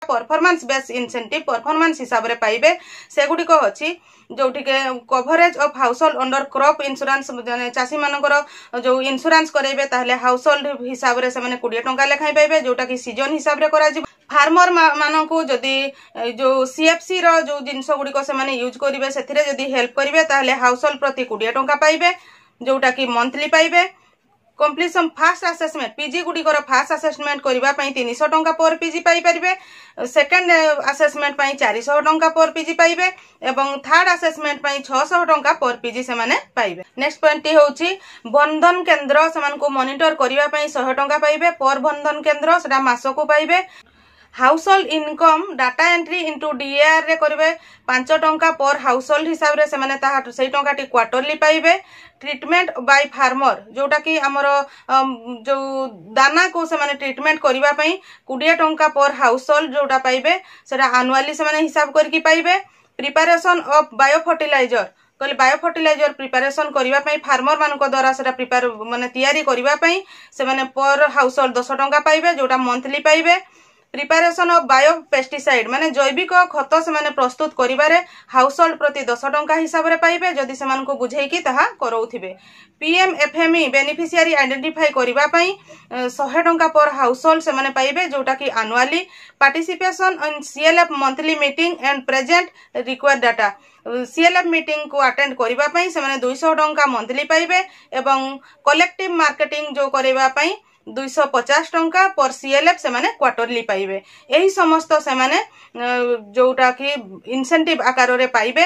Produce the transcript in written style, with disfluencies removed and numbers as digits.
Performance base incentive performance हिसाब रे पाइबे से गुडी को अछि जोठी के coverage of house hold under crop insurance चासी मानकर जो इंश्योरेंस करेबे ताहले हाउस होल्ड हिसाब रे से माने 20 टंका लेखाई पाइबे जोटा कि सीजन हिसाब रे करा जिवो फार्मर मानकू जदि जो सीएफसी रो जो जिंस गुडी को से माने यूज करिवे सेथिरे जदि हेल्प करिवे ताहले हाउस होल्ड प्रति 20 टंका पाइबे जोटा कि मंथली पाइबे कंप्लीशन फास्ट असेसमेंट पीजी गुडी को फास्ट असेसमेंट करबा पई 300 टंका पर पीजी पाई परिबे सेकंड असेसमेंट पई 400 टंका पर पीजी पाइबे एवं थर्ड असेसमेंट पई 600 टंका पर पीजी से माने पाइबे। नेक्स्ट पॉइंट होउची बंधन केंद्र से मान को मॉनिटर करबा पई 100 टंका पाइबे पर बंधन केंद्र सेटा मासको पाइबे। House hold income data entry into DAR रे करिवे 5 टंका पर हाउस होल्ड हिसाब रे से माने ताहा सेई टंका टी क्वार्टरली पाइबे। ट्रीटमेंट बाय फार्मर जोटा कि हमर जो दाना को से माने ट्रीटमेंट करबा पई 20 टंका पर हाउस होल्ड जोटा पाइबे सेटा एनुअली से माने हिसाब करके पाइबे। प्रिपरेशन ऑफ बायो फर्टिलाइजर कहले बायो फर्टिलाइजर प्रिपरेशन करबा पई फार्मर मान को द्वारा सेटा प्रिपेयर माने तैयारी करबा पई से माने पर हाउस होल्ड 10 टंका पाइबे जोटा मंथली पाइबे। प्रिपरेशन ऑफ बायो पेस्टिसाइड माने जैविक खत से माने प्रस्तुत करिबारे हाउस होल्ड प्रति 10 टंका हिसाब रे पाइबे जदि से मान को बुझेई की ताहा करौथिबे। पीएमएफएमई बेनिफिशियरी आइडेंटिफाई करिबा पई 100 टंका पर हाउस होल्ड से माने पाइबे जोटा कि annually. Participation in CLF monthly meeting and present required data CLF meeting को अटेंड करिबा पई से माने 200 टंका मंथली पाइबे एवं कलेक्टिव मार्केटिंग जो करिबा पई 250 टंका पर सीएलएफ से माने क्वार्टरली पाइबे। एही समस्त से माने जोटा कि इंसेंटिव आकार रे पाइबे।